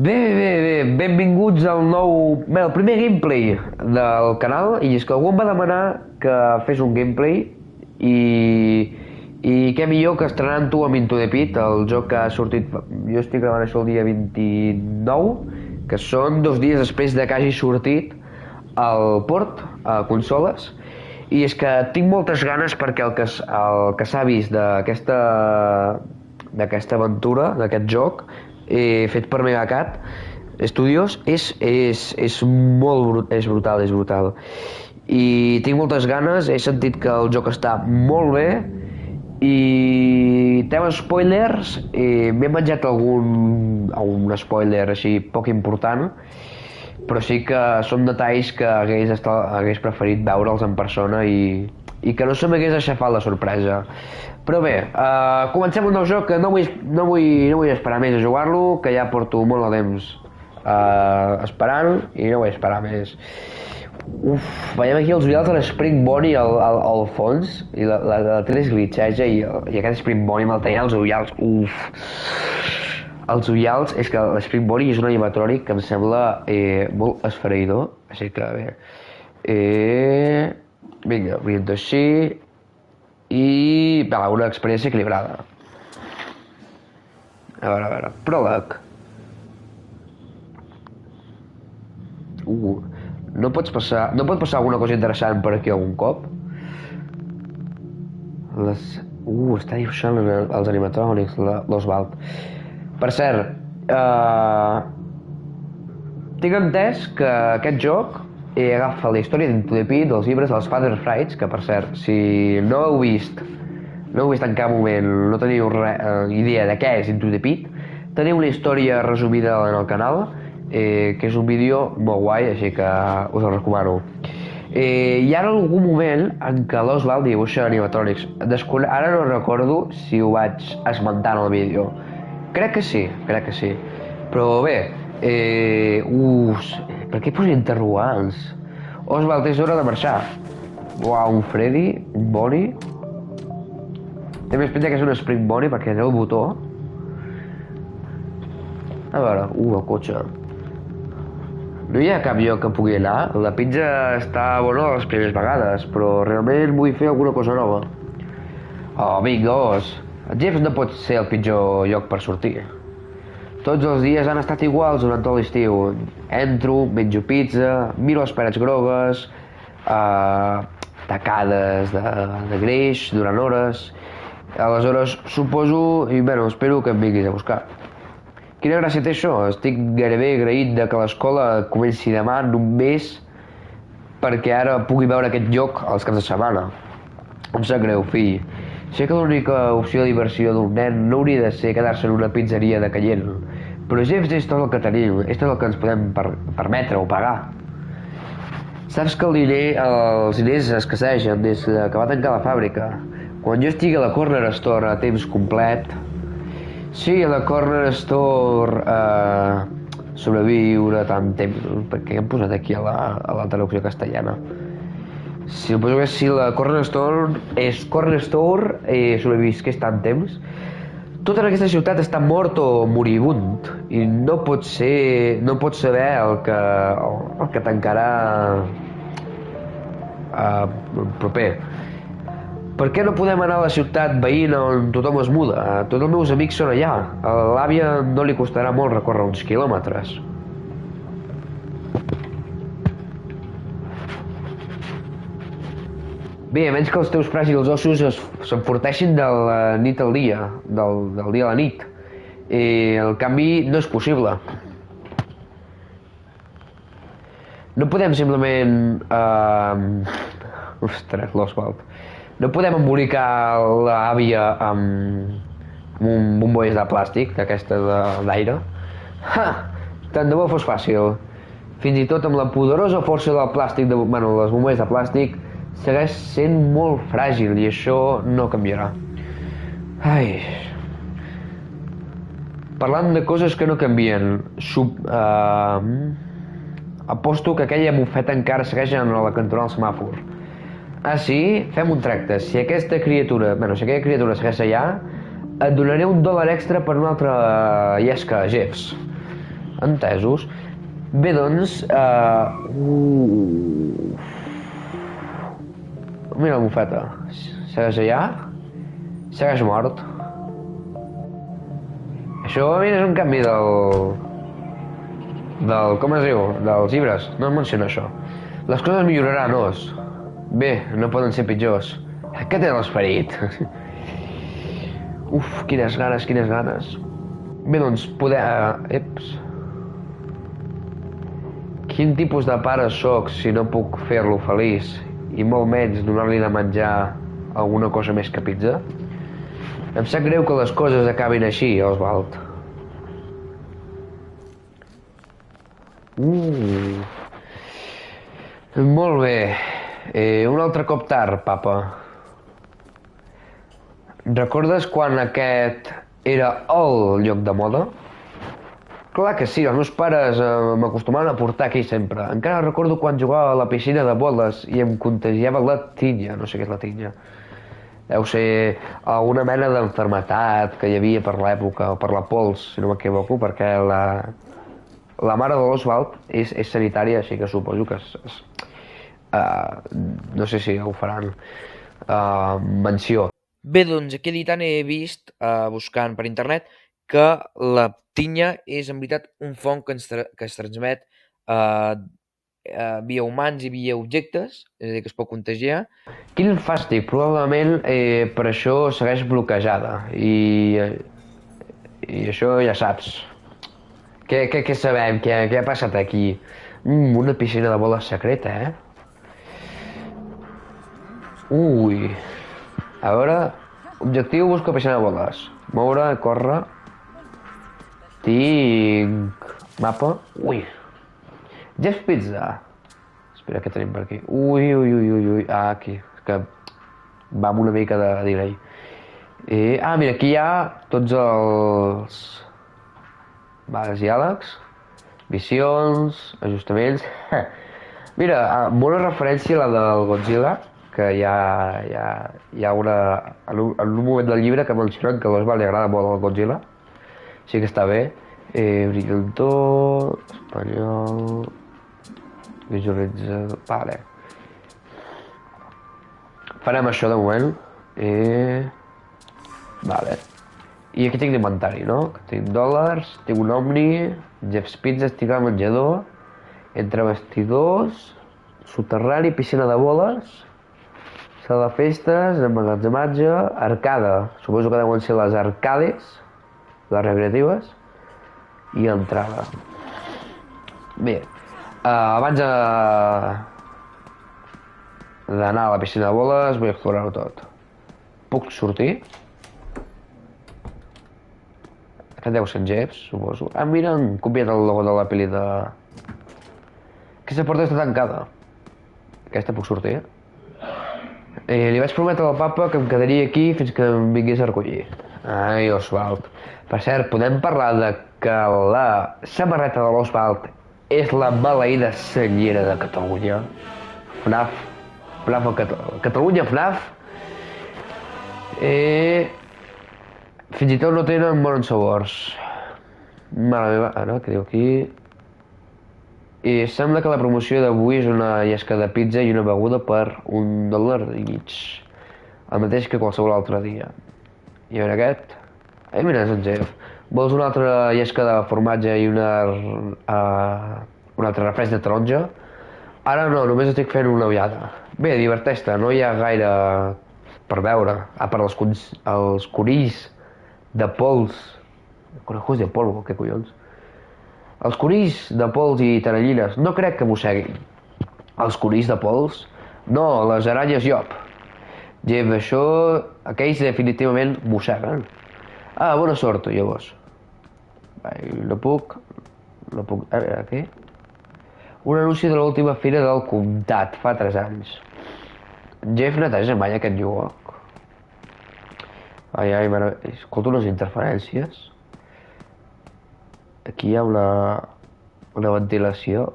Benvinguts al nou... Bé, el primer gameplay del canal, i és que algú em va demanar que fes un gameplay i què millor que estrenant-ho amb Into the Pit, el joc que ha sortit... Jo estic gravant això el dia 29, que són 2 dies després de que hagi sortit el port a consoles, i és que tinc moltes ganes perquè el que s'ha vist d'aquesta aventura, d'aquest joc, fet per Megacat Studios, és brutal. I tinc moltes ganes, he sentit que el joc està molt bé, i tema spoilers, m'he menjat algun spoiler així poc important, però sí que són detalls que hagués preferit veure'ls en persona i que no se m'hagués aixafat la sorpresa. Però bé, comencem un nou joc que no vull esperar més a jugar-lo, que ja porto molt de temps esperant i no vull esperar més. Veiem aquí els ullals de l'Spring Bonnie al fons, i la tele es glitcheja i aquest Spring Bonnie me'l tenia als ullals. Els ullals, és que l'Spring Bonnie és un animatrònic que em sembla molt esfereïdor, així que bé. Vinga, oriento així. I va, una experiència equilibrada. A veure, pròleg. No pot passar alguna cosa interessant per aquí algun cop? Està dibuixant els animatrònics, l'Oswald. Per cert, tinc entès que aquest joc agafa la història d'Into the Pit dels llibres dels Father Frights, que per cert, si no heu vist en cap moment, no teniu idea de què és Into the Pit, teniu una història resumida en el canal, que és un vídeo molt guai, així que us el recomano. Hi ha algun moment en què l'Oswald dibuixa animatrònics. Ara no recordo si ho vaig esmentar en el vídeo. Crec que sí. Però bé, per què posa interrogants? Oswald, és hora de marxar. Uau, un Freddy, un Bonnie. Té més pinta que és un Spring Bonnie perquè té el botó. A veure, el cotxe. No hi ha cap lloc que pugui anar? La pizza està bona les primeres vegades, però realment vull fer alguna cosa nova. Vinga, Jeff no pot ser el pitjor lloc per sortir. Tots els dies han estat iguals durant tot l'estiu. Entro, menjo pizza, miro les parets grogues, tacades de greix durant hores. Aleshores, suposo, i bueno, espero que em vinguis a buscar. Quina gràcia té això? Estic gairebé agraït de que l'escola comenci demà només perquè ara pugui veure aquest lloc als caps de setmana. Em sap greu, fill. Sé que l'única opció de diversió d'un nen no hauria de ser quedar-se en una pizzeria de Cayenne, però Jeffs és tot el que tenim, és tot el que ens podem permetre o pagar. Saps que els diners escassegen des que va tancar la fàbrica. Quan jo estigui a la Corner Store a temps complet... Sí, a la Corner Store sobreviure tant temps... Per què hem posat aquí a la traducció castellana? Suposo que si la Corner Store sobrevisqués tant temps, tot en aquesta ciutat està mort o moribund i no pot saber el que tancarà proper. Per què no podem anar a la ciutat veïna on tothom es muda? Tots els meus amics són allà. A l'àvia no li costarà molt recórrer uns quilòmetres. Bé, a menys que els teus fràgils ossos s'enforteixin de la nit al dia, del dia a la nit. El canvi no és possible. No podem simplement... Ostres, l'Oswald. No podem embolicar l'àvia amb un bombolles de plàstic, d'aquesta d'aire. Tant de bo fos fàcil. Fins i tot amb la poderosa força del plàstic, les bombolles de plàstic, segueix sent molt fràgil i això no canviarà. Parlant de coses que no canvien, aposto que aquella bufeta encara segueix en la cantonada del semàfor. Sí? Fem un tracte. Si aquella criatura segueix allà, et donaré $1 extra per una altra llesca, Jeffs. Entesos. Bé, doncs... Mira la bufeta. Segueix allà? Segueix mort. Això, mira, és un canvi com es diu? Dels llibres. No es menciona això. Les coses milloraran, os. Bé, no poden ser pitjors. Què té l'esperit? Uf, quines ganes, quines ganes. Bé, doncs, Eps. Quin tipus de pare sóc si no puc fer-lo feliç i molt menys donar-li de menjar alguna cosa més que pizza? Em sap greu que les coses acabin així, Oswald. Molt bé. Un altre cop tard, papa. Recordes quan aquest era el lloc de moda? Clar que sí, els meus pares m'acostumaven a portar aquí sempre. Encara recordo quan jugava a la piscina de boles i em contagiava la tinya. No sé què és la tinya. Deu ser alguna mena d'enfermetat que hi havia per l'època, o per la pols, si no m'equivoco, perquè la mare de l'Oswald és sanitària, així que suposo que no sé si ho faran menció. Bé, doncs aquí editant he vist, buscant per internet, que la tinya és en veritat un fong que es transmet via humans i via objectes, és a dir, que es pot contagiar. Quin fàstic, probablement per això segueix bloquejada i això ja saps. Què sabem? Què ha passat aquí? Una piscina de boles secreta, eh? Ui. A veure... Objectiu, busca piscina de boles. Moure, córrer... Tinc... Mapa... Ui. Jeff's Pizza. Espera, què tenim per aquí? Ui. Ah, aquí. És que va amb una mica de delay. Mira, aquí hi ha tots els... Vales i àlegs, visions, ajustaments... Mira, bona referència a la del Godzilla, que hi ha una... En un moment del llibre que mencionen que a l'Oswald li agrada molt el Godzilla. Sí que està bé. Brillantor... Espanyol... Visualitzador... Vale. Farem això de moment. Vale. I aquí tinc l'inventari, no? Tinc dòlars, tinc un Omni, Jeff's Pizza, estic al menjador, entre vestidors, soterrani, piscina de boles, sala de festes, emmagatzematge, arcada, suposo que deuen ser les arcades, les recreatives, i entrada. Bé, abans d'anar a la piscina de boles vull explorar-ho tot. Puc sortir? Aquest deu ser en Jeffs, suposo. Mira, han copiat el logo de la pel·li de... Aquesta porta està tancada. Aquesta puc sortir? Li vaig prometre al papa que em quedaria aquí fins que em vingués a recollir. Ai, Oswald. Per cert, podem parlar de que la samarreta de l'Oswald és la maleïda senyera de Catalunya? FNAF. Catalunya FNAF. Fins i tot no tenen bons sabors. Mare meva, ara, què diu aquí? I sembla que la promoció d'avui és una llesca de pizza i una beguda per $1.50. El mateix que qualsevol altre dia. I a veure aquest? Mira, és en Jeff. Vols una altra llesca de formatge i un altre refresc de taronja? Ara no, només estic fent una ullada. Bé, diverteix-te, no hi ha gaire per veure. Per els conills de pols... Conejos de polvo, què collons? Els conills de pols i tarallines no crec que mosseguin. Els conills de pols? No, les aranyes llop. Jeff, aquells definitivament mosseguen. Bona sort, llavors. No puc... A veure, què? Un anunci de l'última fira del comtat, fa 3 anys. Jeff neteja mai aquest lloc. Ai, escolto unes interferències. Aquí hi ha una ventilació.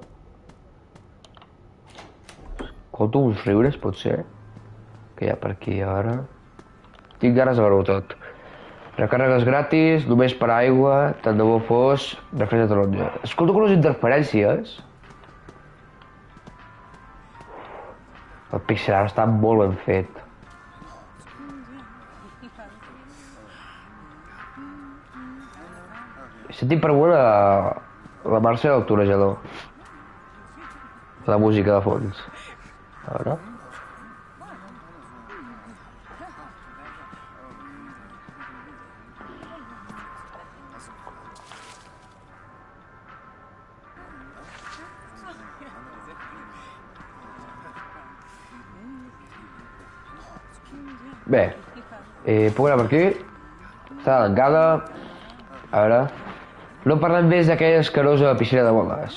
Escolto uns riures, potser, que hi ha per aquí ara. Tinc ganes de veure-ho tot. Recàrregues gratis, només per aigua, tant de bo fos, refresc de taronja. Escolto que les interferències. El pixel art està molt ben fet. He sentit per la Mercè del Torejador. La música de fons. A veure. Bé, puc anar per aquí. Està tancada. A veure. No parlem més d'aquella escarosa piscina de boles.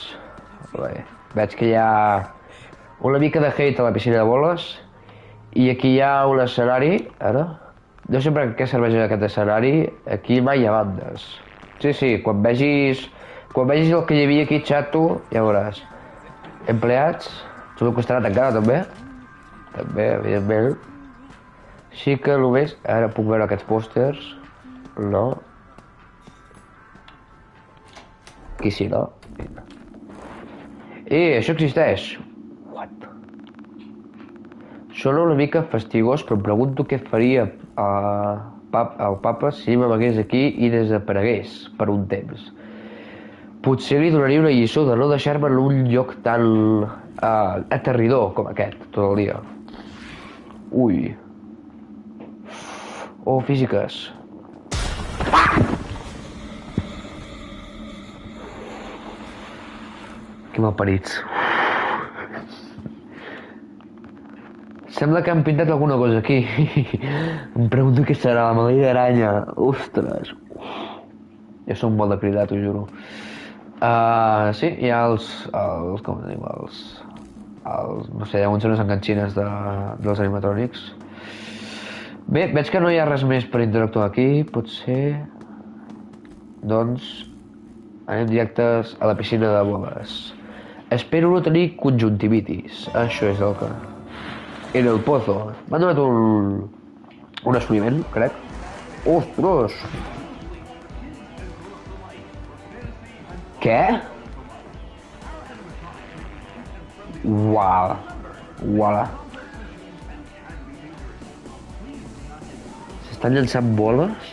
Bé, veig que hi ha una mica de hate a la piscina de boles. I aquí hi ha un escenari. Ara. No sé per què serveix aquest escenari. Aquí mai hi ha bandes. Sí, quan vegis el que hi havia aquí, xato, ja veuràs. Empleats. Suposo que estarà tancada també. També, evidentment. Sí que només... Ara puc veure aquests pòsters. No. Aquí sí, no? Això existeix. What? Sona una mica fastigós, però em pregunto què faria el papa si m'amagués aquí i desaparegués per un temps. Potser li donaria una lliçó de no deixar-me en un lloc tan aterridor com aquest, tot el dia. Ui. Oh, físiques. Que malparits. Sembla que han pintat alguna cosa aquí. Em pregunto què serà, la maleïda aranya. Ostres. Jo soc molt de cridar, t'ho juro. Sí, hi ha com es diu, no sé, uns són les enganxines dels animatrònics. Bé, veig que no hi ha res més per interactuar aquí, potser... Doncs... anem directes a la piscina de boles. Espero no tenir conjuntivitis, això és el que... En el pozo. M'han donat un assoliment, crec. Ostres! Què? Uala. Uala. S'estan llançant boles.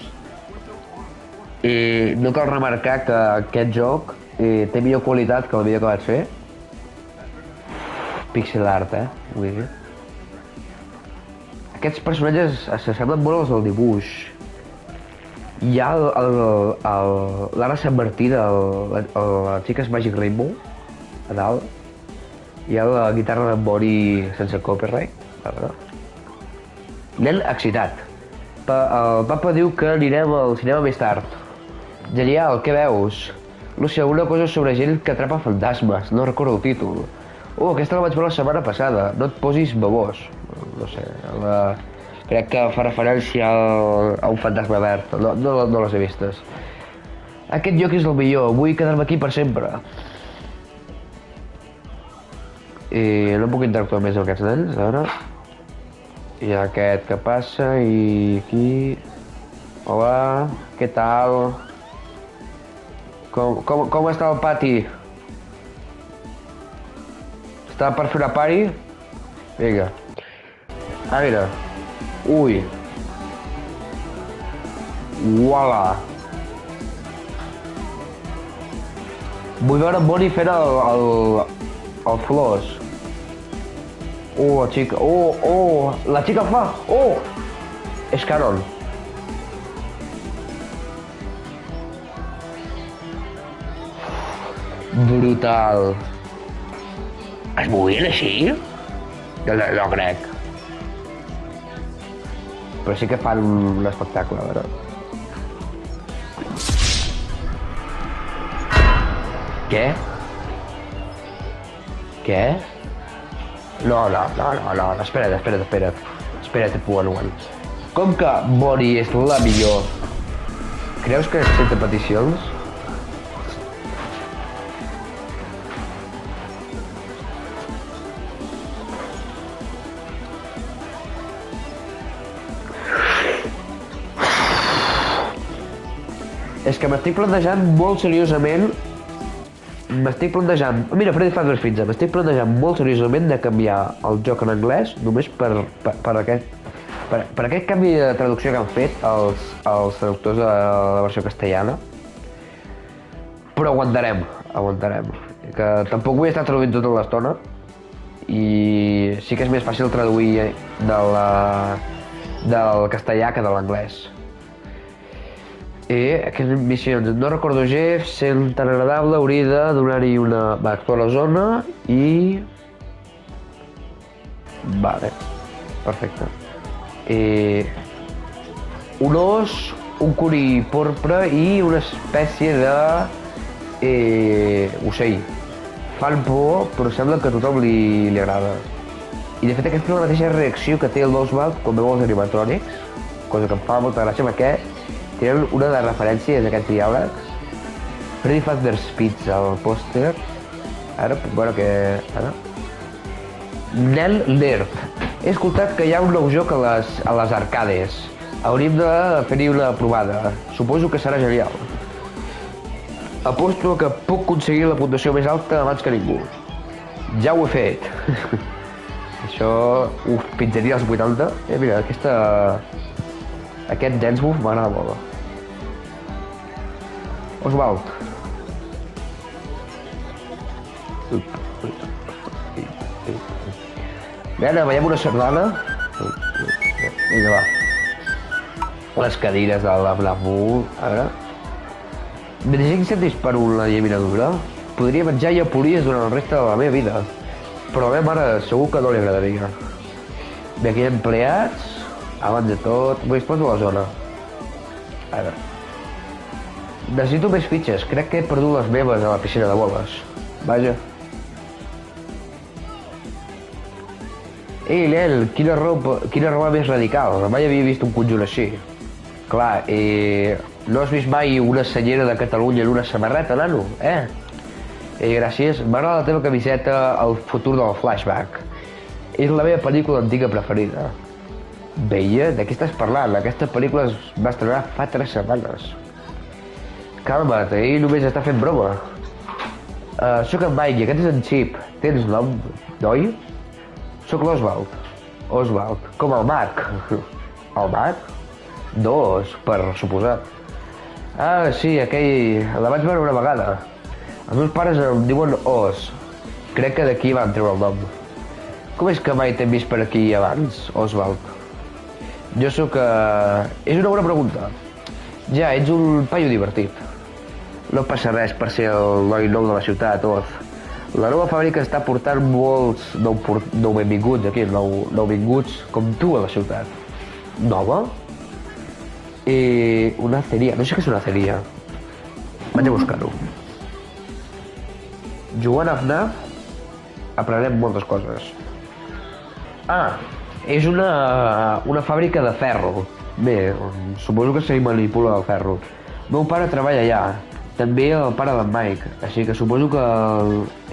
No cal remarcar que aquest joc té millor qualitat que el vídeo que vaig fer. Pixel art, vull dir. Aquests personatges s'assemblen molt als del dibuix. Hi ha l'ara Sant Martí de la Chica's Magic Rainbow, a dalt. Hi ha la guitarra de Bori sense copyright, a veure. Nen excitat. El papa diu que anirem al cinema més tard. Genial, què veus? Lúcia, una cosa sobre gent que atrapa fantasmes, no recordo el títol. Oh, aquesta la vaig veure la setmana passada, no et posis babós. No sé, crec que fa referència a un fantasma verd, no les he vistes. Aquest lloc és el millor, vull quedar-me aquí per sempre. No puc interactuar més amb aquests nens, a veure. Hi ha aquest que passa i aquí... Hola, què tal? Com està el pati? Està per fer una pari? Vinga. Ah, mira. Ui. Uala. Vull veure Bonnie fent el flors. Oh, la xica. Oh, la xica fa. Oh! És canon. Brutal. Es movien així? No crec. Però sí que fan un espectacle, a veure. Què? Què? No, espera't. Espera't, Puan. Com que Bonnie és la millor, creus que accepta peticions? És que m'estic plantejant molt seriosament... Mira, Freddy Fazbear's Pizza, m'estic plantejant molt seriosament de canviar el joc en anglès només per aquest canvi de traducció que han fet els traductors de la versió castellana. Però aguantarem. Que tampoc vull estar traduint tota l'estona. I sí que és més fàcil traduir del castellà que de l'anglès. Aquestes missions, no recordo Jeff, sent tan agradable, hauria de donar-hi una... Va, explora la zona i... Vale, perfecte. Un os, un curi porpre i una espècie de... ocell. Fan por, però sembla que a tothom li agrada. I de fet aquesta és la mateixa reacció que té el Oswald quan veu els animatrònics, cosa que em fa molta gràcia perquè tenen una de referències a aquests diàlegs. Freddy Fazbear's Pizza, el pòster. Ara puc veure que... Ara. Nel Lerp. He escoltat que hi ha un nou joc a les arcades. Hauríem de fer-hi una provada. Suposo que serà genial. Aposto que puc aconseguir la puntuació més alta abans que ningú. Ja ho he fet. Això... pizzeria als 80. Mira, aquest Dance Move m'agrada molt. Oswald. Nena, veiem una sardana? Vinga, va. Les cadires de la Blamur, a veure. Mentre incendis per una llaminadura, podria menjar llepolies durant el reste de la meva vida. Però a la meva mare segur que no li agradaria. Bé, aquí hi ha empleats. Abans de tot, vull explotar la zona. A veure. Necessito més fitxes. Crec que he perdut les meves a la piscina de boles. Vaja. Ei, Lel, quina roba més radical. Mai havia vist un conjunt així. Clar, no has vist mai una senyera de Catalunya en una samarreta, nano? Gràcies. M'agrada la teva camiseta El futur del flashback. És la meva pel·lícula antiga preferida. Veia? De què estàs parlant? Aquesta pel·lícula es va estrenar fa 3 setmanes. Calma't, ell només està fent broma. Soc en Mike i aquest és en Chip. Tens nom, noi? Soc l'Oswald. Oswald, com el Marc. El Marc? Dos, per suposat. Ah, sí, aquell... La vaig veure una vegada. Els meus pares em diuen Os. Crec que d'aquí van treure el nom. Com és que mai t'hem vist per aquí abans, Oswald? Jo sóc... És una bona pregunta. Ja, ets un paio divertit. No passa res per ser el noi nou de la ciutat, Oz. La nova fàbrica està portant molts nouvinguts aquí, nouvinguts com tu a la ciutat. Nova? Una aceria. No sé què és una aceria. Vaig a buscar-ho. Jugant a FNAF aprenem moltes coses. Ah, és una fàbrica de ferro. Bé, suposo que s'hi manipula el ferro. El meu pare treballa allà. També el pare d'en Mike, així que suposo que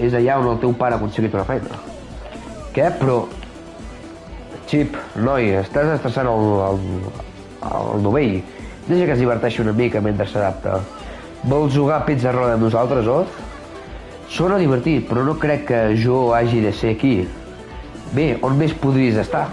és allà on el teu pare ha aconseguit una feina. Què? Però... Chip, noi, estàs estressant el novell. Deixa que es diverteixi una mica mentre s'adapta. Vols jugar a pizza roda amb nosaltres, Oz? Sona divertit, però no crec que jo hagi de ser aquí. Bé, on més podries estar?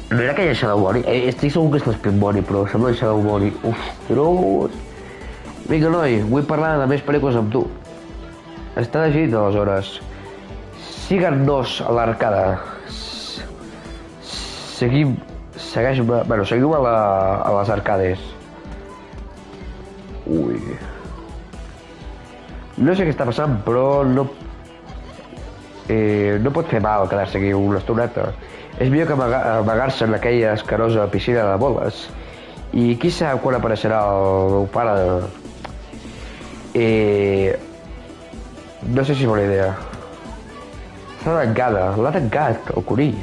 No era aquella Shadow Bonnie? Estic segur que és l'Spin Bonnie, però sembla Shadow Bonnie. Ostres! Vinga, noi, vull parlar de més pel·lícules amb tu. Està llegit, aleshores. Síganos a l'arcada. Segueix-me... Bueno, seguiu a les arcades. Ui... No sé què està passant, però no... no pot fer mal quedar-se aquí una estoneta. És millor que amagar-se en aquella escarosa piscina de boles. I qui sap quan apareixerà el meu pare? No sé si és bona idea. Està tancada, l'ha tancat, el conill.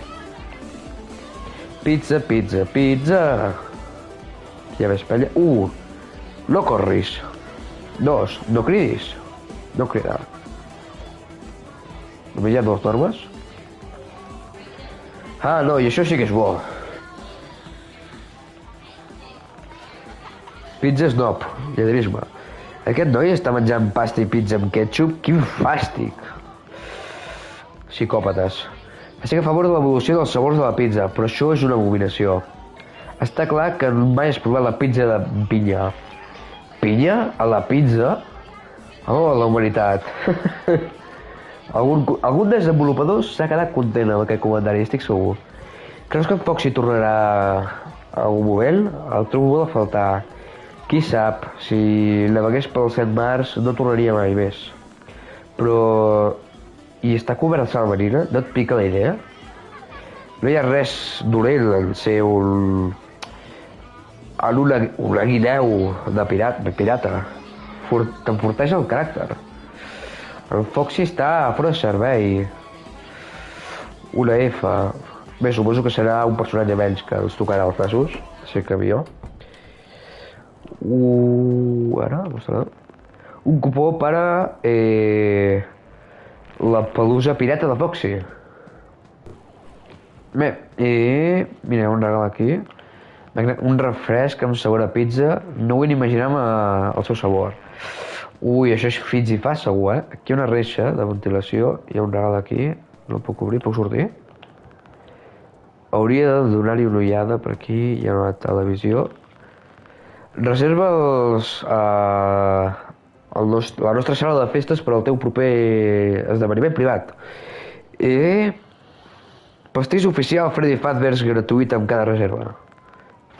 Pizza, pizza, pizza. Hi ha més pella. No corris. 2, no cridis. No cridar. Només hi ha 2 normes? Ah, no, i això sí que és bo. Pizza snob, lladrisme. Aquest noi està menjant pasta i pizza amb ketchup? Quin fàstic! Psicòpates. Estic a favor de l'evolució dels sabors de la pizza, però això és una abominació. Està clar que mai has provat la pizza de pinya. Pinya? A la pizza? Oh, la humanitat. Algun desenvolupador s'ha quedat content amb aquest comentari, estic segur. Creus que poc s'hi tornarà a algun moment? El trobo molt a faltar. Qui sap, si navegués pel Sant Mars no tornaria mai més. Però... I està cobert de sal marina? No et pica la idea? No hi ha res dolent en ser una guineu de pirata. T'enforteix el caràcter. El Foxy està fora de servei. Una F. Bé, suposo que serà un personatge menys que els tocarà els nassos. Ser camió. Ara, mostrarà. Un cupó per a... la pelusa pirata de Foxy. Bé, mira, un regal aquí. Un refresc amb sabor a pizza. No vull ni imaginar-me el seu sabor. Ui, això és fits i fa, segur, Aquí hi ha una reixa de ventilació. Hi ha un regal aquí. No el puc obrir, puc sortir? Hauria de donar-hi una ullada per aquí. Hi ha una televisió. Reserva la nostra sala de festes per al teu proper esdeveniment privat. Pastís oficial Freddy Fazbear's gratuït amb cada reserva.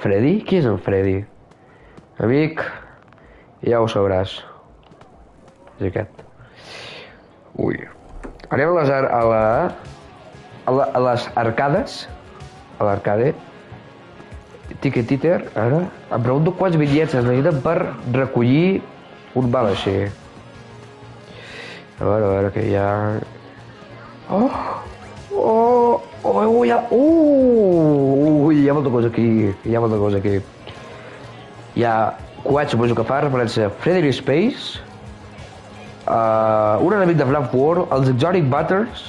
Freddy? Qui és en Freddy? Amic, ja ho sabràs. És aquest. Ui. Anem a les arcades. A l'arcade. Ticket Eater, ara. Em pregunto quants bitllets es necessiten per recollir un val així. A veure, que hi ha... Hi ha molta cosa aquí. Hi ha quats, suposo que fa referència a Freddy Space, un enemic de Black World, els Exotic Butters,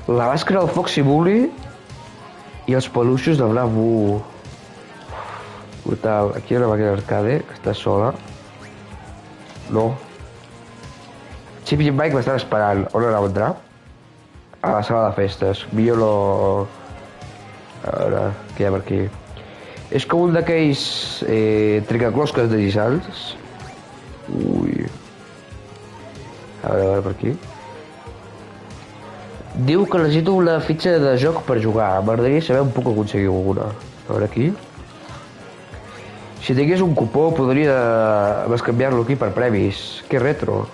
la màscara del Foxy Bully i els peluixos de Black Boo. Brutal. Aquí hi ha una màquina d'arcade que està sola. No. Chip i Mike m'estan esperant. On anava a entrar? A la sala de festes. Millor no... A veure, què hi ha per aquí? És com un d'aquells tricaclosques de guisants. Ui. A veure per aquí. Diu que necessito una fitxa de joc per jugar. M'agradaria saber on puc aconseguir alguna. A veure aquí. Si tingués un cupó podria bescanviar-lo aquí per premis. Que retro.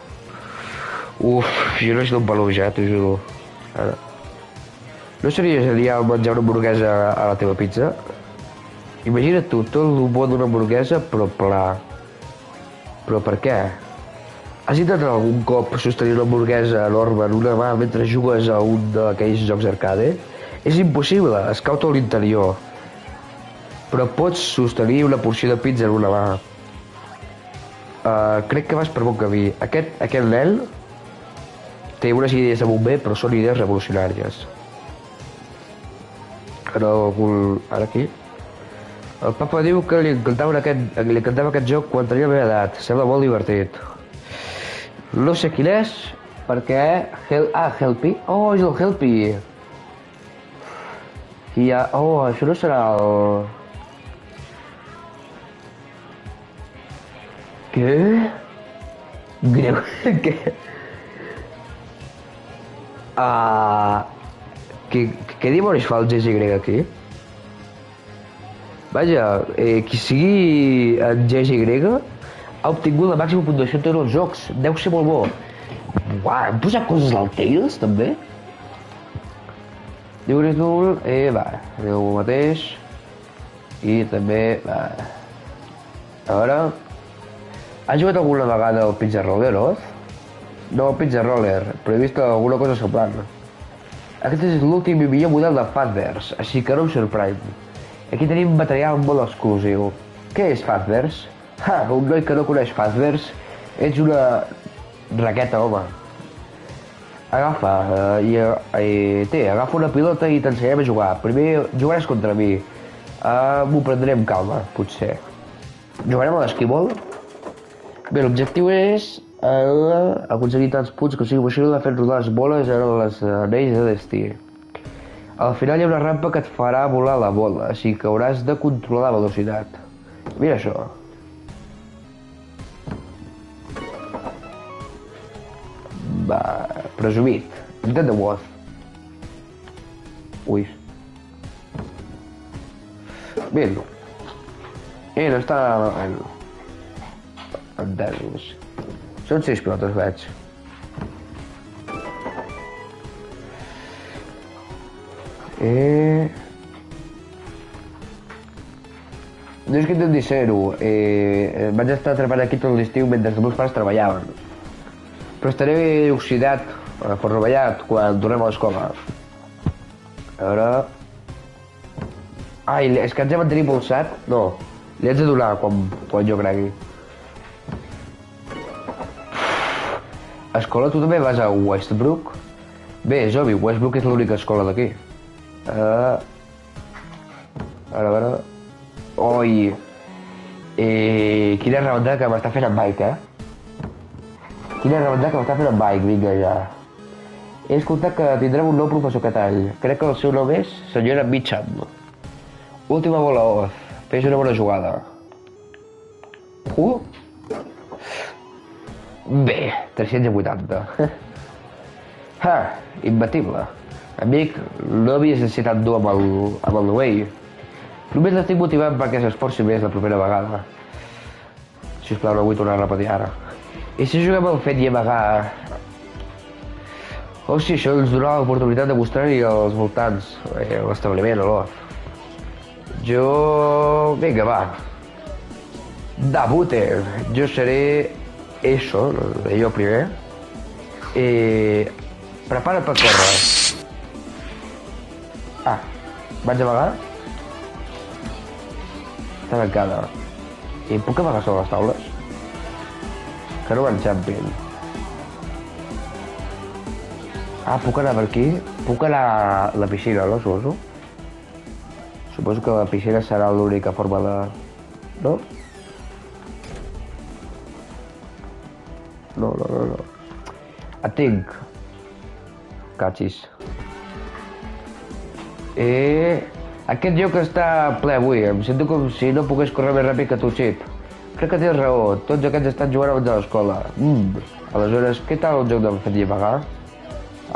Uf, jo necessito un peluix, t'ho juro. Ara. No seria genial menjar una hamburguesa a la teva pizza? Imagina't tu, tot el bo d'una hamburguesa, però pla. Però per què? Has intentat algun cop sostenir una hamburguesa enorme en una mà mentre jugues a un d'aquells jocs arcade? És impossible, es cau tot l'interior. Però pots sostenir una porció de pizza en una mà. Crec que vas per bon camí. Aquest nen té unes idees de bomber, però són idees revolucionàries. Ara aquí. El papa diu que li encantava aquest joc quan tenia la meva edat. Sembla molt divertit. No sé quin és, perquè... Helpy? Oh, és el Helpy. Això no serà el... Què? Greu... Què? Què dimonis fa el GGY aquí? Vaja, qui sigui en GGY ha obtingut la màxima puntuació en tots els jocs. Deu ser molt bo. Uau, hem posat coses al Tails, també? Diu que és nul, va, diu el mateix. I també, va. A veure... Has jugat alguna vegada al Pizza Roller, Oz? No al Pizza Roller, però he vist alguna cosa semblant. Aquest és l'últim i millor model de Fazbear's, així que no em sorprèn. Aquí tenim material molt exclusiu. Què és Fazbear's? Un noi que no coneix Fazbear's, ets una raqueta, home. Agafa, agafa una pilota i t'ensenyem a jugar. Primer jugaràs contra mi. M'ho prendré amb calma, potser. Jugarem a l'esquimol? Bé, l'objectiu és aconseguir tants punts que sigui possible fent rodar les boles en les anells de destí. Al final hi ha una rampa que et farà volar la bola, així que hauràs de controlar la velocitat. Mira això. Va, presumit. Dead the Wolf. Ui. Bé. No està... entesos. Són 6 pilotes, veig. No és que intenti ser-ho. Vaig estar treballant aquí tot l'estiu mentre els meus pares treballaven. Però estaré oxidat, forrovellat, quan tornem a l'escola. A veure... Ai, és que ens hem de tenir impulsat? No, li haig de donar quan jo cregui. Escola, tu també vas a Westbrook? Bé, és obvi, Westbrook és l'única escola d'aquí. A veure... Oi... Quina rebanda que m'està fent en bike, Quina rebanda que m'està fent en bike, vinga ja. He escoltat que tindrem un nou professor català. Crec que el seu nom és senyora Mitcham. Última bola off. Fes una bona jugada. Bé, 380. Imbatible. Amic, no havies de ser tan dur amb el Noé. Només l'estic motivant perquè s'esforci més la propera vegada. Sisplau, no vull tornar a repetir ara. I si juguem al fet i amagar... Hòstia, això ens donarà l'oportunitat de mostrar-hi als voltants, l'establiment o l'off. Jo... Vinga, va. Debute. Jo seré... Eso, jo primer. Prepara't per córrer. Vaig amagar? Està tancada. I puc amagar sobre les taules? Que no m'enxampin. Puc anar per aquí? Puc anar a la piscina, no, suposo? Suposo que la piscina serà l'única forma de... No? No. Et tinc. Cachis. Aquest joc està ple avui. Em sento com si no pogués córrer més ràpid que tu, Chip. Crec que tens raó. Tots aquests estan jugant abans de l'escola. Aleshores, què tal el joc del fet i amagar?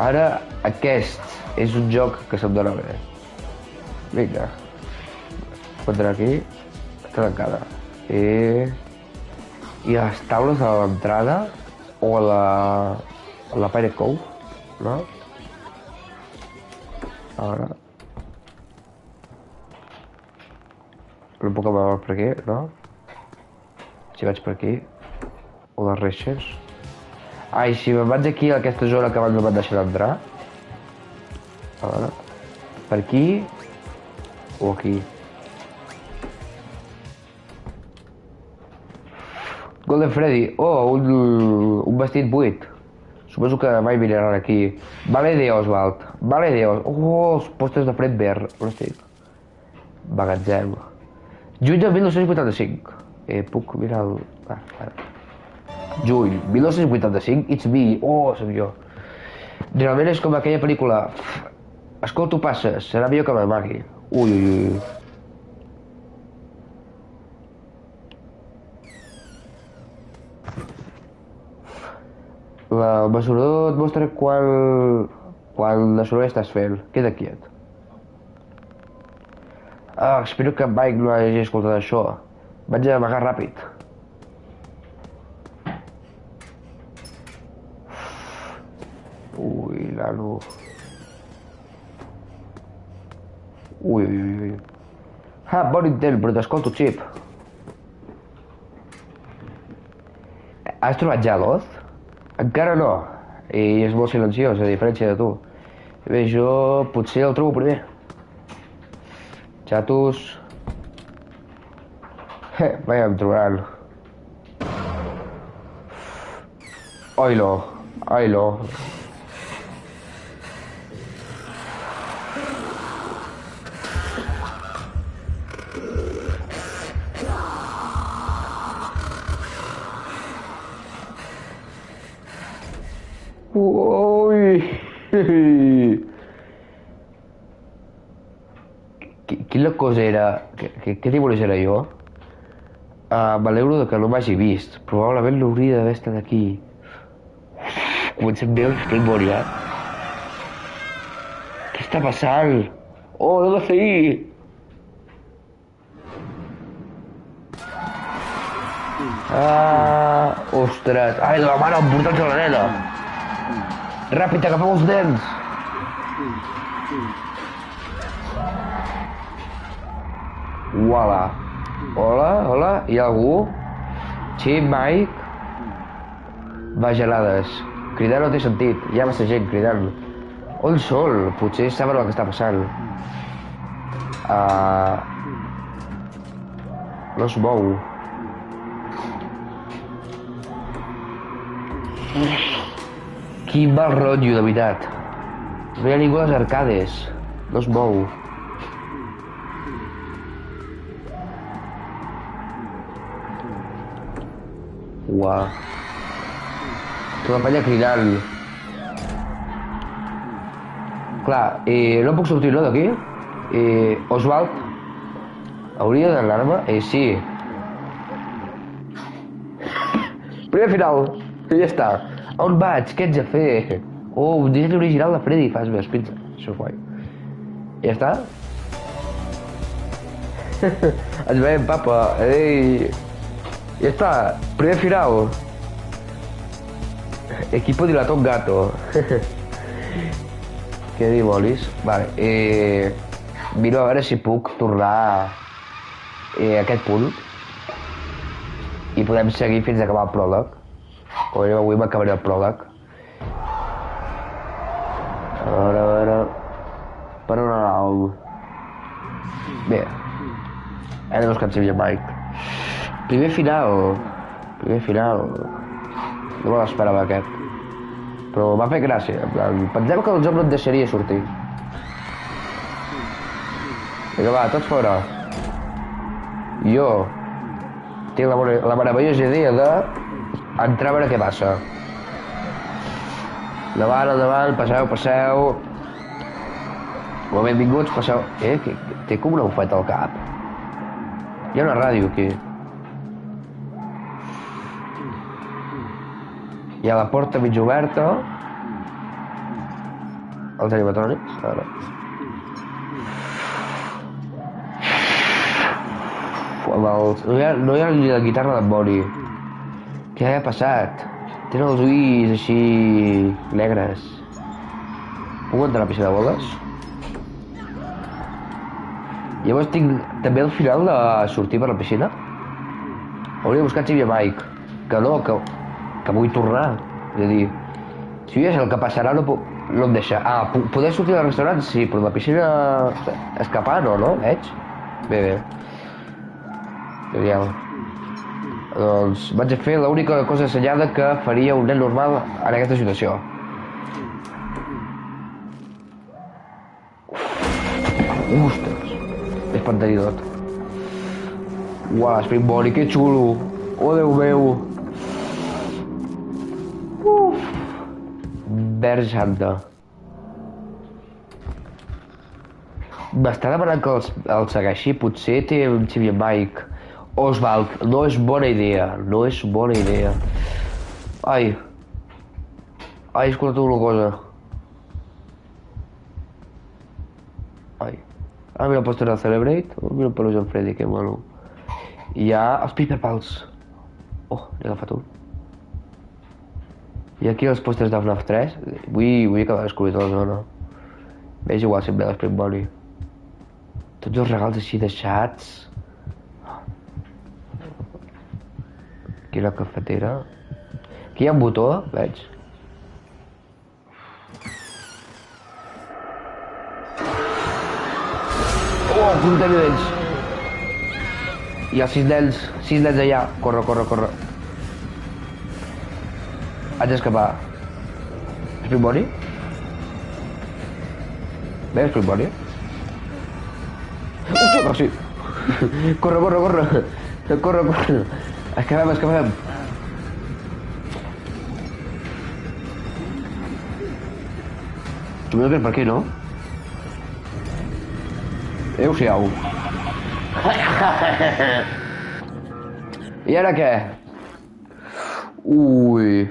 Ara, aquest és un joc que se'm dona bé. Vinga. Puc entrar aquí. Està tancada. I les taules a l'entrada o a la Pirate Cove, no? Ara... No puc amagar per aquí, no? Si vaig per aquí... O les reixes... I si me'n vaig aquí a aquesta zona que abans no m'han deixat entrar... A veure... Per aquí... O aquí... Golden Freddy! Un vestit buit! Suposo que mai miraran aquí. Vale de Oswald. Els postres de fred verd. On estic? Magatzem. Juny de 1985. Puc mirar el... Juny, 1985, It's Me. Soc jo. Realment és com aquella pel·lícula. Escolto passes, serà millor que m'amagui. Ui. El mesurador et mostra quan de soroll estàs fent. Queda quiet. Espero que Mike no hagi escoltat això. Vaig a amagar ràpid. Ui, nano. Ui. Bon intent, però t'escolto, Chip. Has trobat ja l'Oz? Encara no. I és molt silenciós, a diferència de tu. Bé, jo potser el trobo primer. Xatos... Vaja, em trobaran. Oilo. Ui! Quina cosa era? Què dibuix era jo? M'alegro que no m'hagi vist. Probablement no hauria d'haver estat aquí. Comencem bé el Springboard, ja. Què està passant? Oh, no de seguir! Ostres! Ai, de la mare, em portats a la nena! Ràpid, agafeu els nens! Uala! Hola, hola, hi ha algú? Sí, Mike? Va, gelades. Cridar no té sentit, hi ha massa gent cridant. On són? Potser saben el que està passant. No es mou. Quin mal rotllo, de veritat. No hi ha ningú a les arcades. No es mou. Uau. Tota la penya cridant. Clar, no puc sortir, no, d'aquí? Oswald? Hauria d'anar-me? Sí. Primer final. I ja està. On vaig? Què haig de fer? Oh, un disseny original de Freddy Fazbear's Pizza. Això és guai. Ja està? Ens veiem, papa. Ei. Ja està. Primer final. Equipo dilató un gato. Què dimonis? Vale, miro a veure si puc tornar a aquest punt i podem seguir fins a acabar el pròleg. Com a avui m'acabaré el pròleg. A veure... Per on anàvem? Bé, ara no es cansi el Mike. Primer final. No me l'esperava aquest. Però m'ha fet gràcia. Pensem que el joc no et deixaria sortir. Vinga, va, tots fora. Jo tinc la meravellosa idea de entrar a veure què passa. Endavant, passeu. Benvinguts, passeu. Té com una bufeta al cap. Hi ha una ràdio aquí. Hi ha la porta mig oberta. Els animatrònics, ara. No hi ha ni la guitarra d'en Bonnie. Què ha passat? Tenen els ulls així... negres. Puc entrar a la piscina de boles? Llavors tinc també el final de sortir per la piscina. Hauria de buscar Chibi i Mike. Que vull tornar. És a dir, si jo ja sé el que passarà, no em deixa. Poder sortir del restaurant, sí, però la piscina... escapar, no? Veig? Bé. Genial. Doncs vaig a fer l'única cosa assenyada que faria un nen normal en aquesta situació. Ostres! És pantanidot. Uau, Springboard, que xulo! Oh, Déu meu! Verge Santa. M'està demanant que el segueixi. Potser té un Chibi i Mike. Oswald, no és bona idea. Ai, escolta una cosa. Ai. Mira el pòster de Celebrate. Mira el peluix en Freddy, que mono. Hi ha els Paper Pals. Oh, n'he agafat un. I aquí els pòsters de FNAF 3. Vull acabar de descobrir tota la zona. Veig igual sempre l'Spring Tots els regals així deixats. Aquí la cafetera. Aquí hi ha un botó, veig. Oh, compte de dents. Hi ha 6 nens allà. Corre. Haig d'escapar. Spring Bonnie? Bé, Spring Bonnie? Hòstia, sí. Corre. Escapem. Suposo que és per aquí, no? Adéu-siau. I ara què? Ui.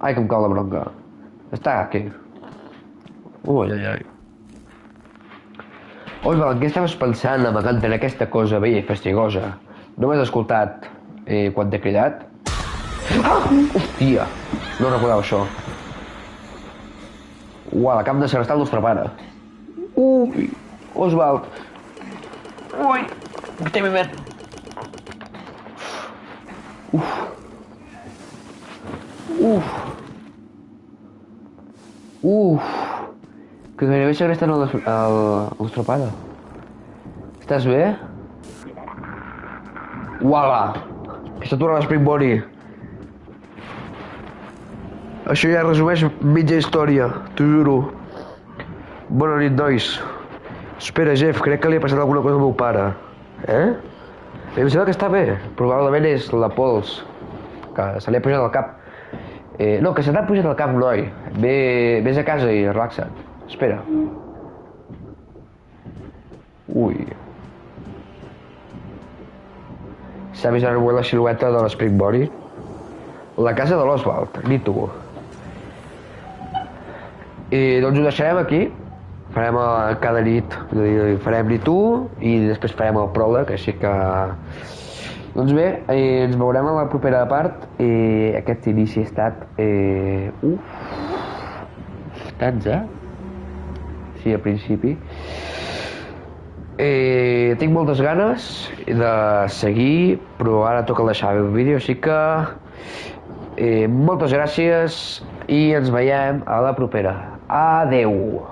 Ai, que em cau la bronca. Està aquí. Ui, ai, ai. Osval, què estaves pensant amagant en aquesta cosa vella i fastigosa? No m'has escoltat quan t'he cridat? Ah! Hòstia! No recordava això. Uau, l'acabem de segrestar el nostre pare. Ui! Osvald! Ui! Que té moment! Uf! Uf! Uf! Que gairebé segresten el nostre pare. Estàs bé? Uala! Aquesta torre d'Springbori. Això ja resumeix mitja història, t'ho juro. Bona nit, nois. Espera, Jeff, crec que li ha passat alguna cosa al meu pare. Em sembla que està bé. Probablement és la pols, que se li ha pujat al cap. No, que se t'ha pujat al cap, noi. Vés a casa i relaxa't. Espera. Ui. S'ha vist ara la silueta de l'Springbori? La casa de l'Oswald, ni tu. I doncs ho deixarem aquí. Farem cada nit, farem ni tu i després farem el pròleg, així que... Doncs bé, ens veurem a la propera part. Aquest inici ha estat... Tants, Sí, al principi. Tinc moltes ganes de seguir, però ara toca deixar el vídeo, així que moltes gràcies i ens veiem a la propera. Adeu!